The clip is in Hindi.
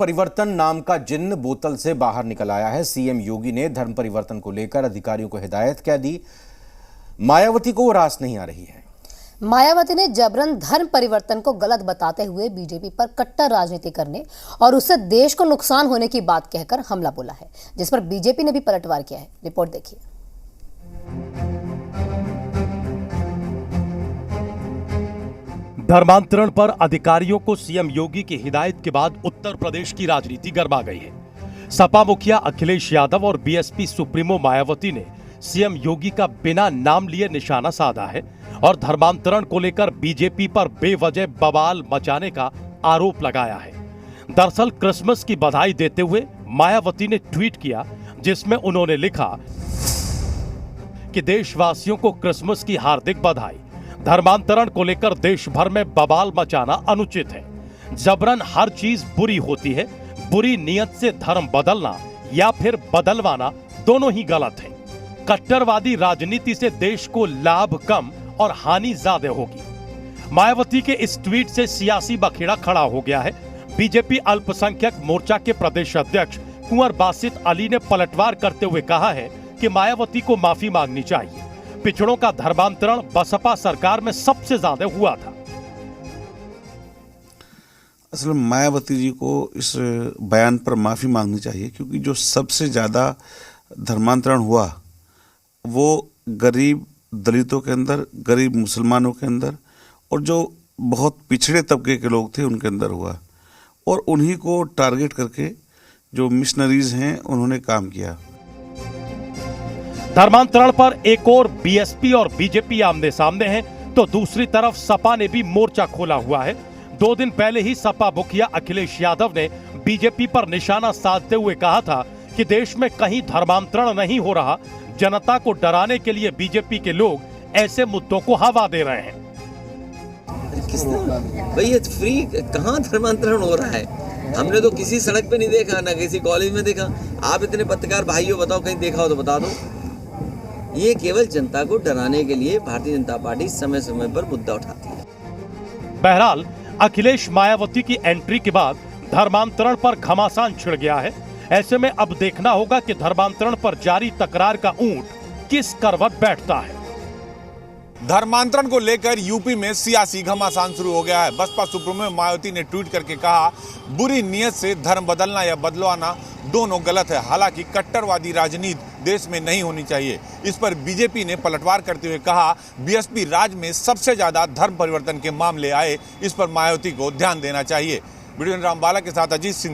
परिवर्तन नाम का जिन्न बोतल से बाहर निकल आया है। सीएम योगी ने धर्म परिवर्तन को लेकर अधिकारियों को हिदायत क्या दी। मायावती को रास नहीं आ रही है। मायावती ने जबरन धर्म परिवर्तन को गलत बताते हुए बीजेपी पर कट्टर राजनीति करने और उससे देश को नुकसान होने की बात कहकर हमला बोला है, जिस पर बीजेपी ने भी पलटवार किया है। रिपोर्ट देखिए। धर्मांतरण पर अधिकारियों को सीएम योगी की हिदायत के बाद उत्तर प्रदेश की राजनीति गरमा गई है। सपा मुखिया अखिलेश यादव और बीएसपी सुप्रीमो मायावती ने सीएम योगी का बिना नाम लिए निशाना साधा है और धर्मांतरण को लेकर बीजेपी पर बेवजह बवाल मचाने का आरोप लगाया है। दरअसल क्रिसमस की बधाई देते हुए मायावती ने ट्वीट किया, जिसमें उन्होंने लिखा कि देशवासियों को क्रिसमस की हार्दिक बधाई। धर्मांतरण को लेकर देश भर में बवाल मचाना अनुचित है। जबरन हर चीज बुरी होती है। बुरी नीयत से धर्म बदलना या फिर बदलवाना दोनों ही गलत है। कट्टरवादी राजनीति से देश को लाभ कम और हानि ज्यादा होगी। मायावती के इस ट्वीट से सियासी बखेड़ा खड़ा हो गया है। बीजेपी अल्पसंख्यक मोर्चा के प्रदेश अध्यक्ष कुंवर बासित अली ने पलटवार करते हुए कहा है कि मायावती को माफी मांगनी चाहिए। पिछड़ों का धर्मांतरण बसपा सरकार में सबसे ज्यादा हुआ था। असल में मायावती जी को इस बयान पर माफी मांगनी चाहिए, क्योंकि जो सबसे ज्यादा धर्मांतरण हुआ वो गरीब दलितों के अंदर, गरीब मुसलमानों के अंदर और जो बहुत पिछड़े तबके के लोग थे उनके अंदर हुआ, और उन्हीं को टारगेट करके जो मिशनरीज हैं उन्होंने काम किया। धर्मांतरण पर एक और बीएसपी और बीजेपी आमने सामने हैं, तो दूसरी तरफ सपा ने भी मोर्चा खोला हुआ है। 2 दिन पहले ही सपा मुखिया अखिलेश यादव ने बीजेपी पर निशाना साधते हुए कहा था कि देश में कहीं धर्मांतरण नहीं हो रहा। जनता को डराने के लिए बीजेपी के लोग ऐसे मुद्दों को हवा दे रहे हैं। भाई ये फ्री कहाँ धर्मांतरण हो रहा है? हमने तो किसी सड़क पे नहीं देखा, ना किसी कॉलेज में देखा। आप इतने पत्रकार भाइयों बताओ, कहीं देखा हो तो बता दो। ये केवल जनता को डराने के लिए भारतीय जनता पार्टी समय समय पर मुद्दा उठाती है। बहरहाल अखिलेश मायावती की एंट्री के बाद धर्मांतरण पर घमासान छिड़ गया है। ऐसे में अब देखना होगा कि धर्मांतरण पर जारी तकरार का ऊंट किस करवट बैठता है। धर्मांतरण को लेकर यूपी में सियासी घमासान शुरू हो गया है। बसपा सुप्रीमो मायावती ने ट्वीट करके कहा, बुरी नीयत से धर्म बदलना या बदलवाना दोनों गलत है। हालांकि कट्टरवादी राजनीति देश में नहीं होनी चाहिए। इस पर बीजेपी ने पलटवार करते हुए कहा, बीएसपी राज्य में सबसे ज्यादा धर्म परिवर्तन के मामले आए, इस पर मायावती को ध्यान देना चाहिए। वीडियो रामबाला के साथ अजीत सिंह।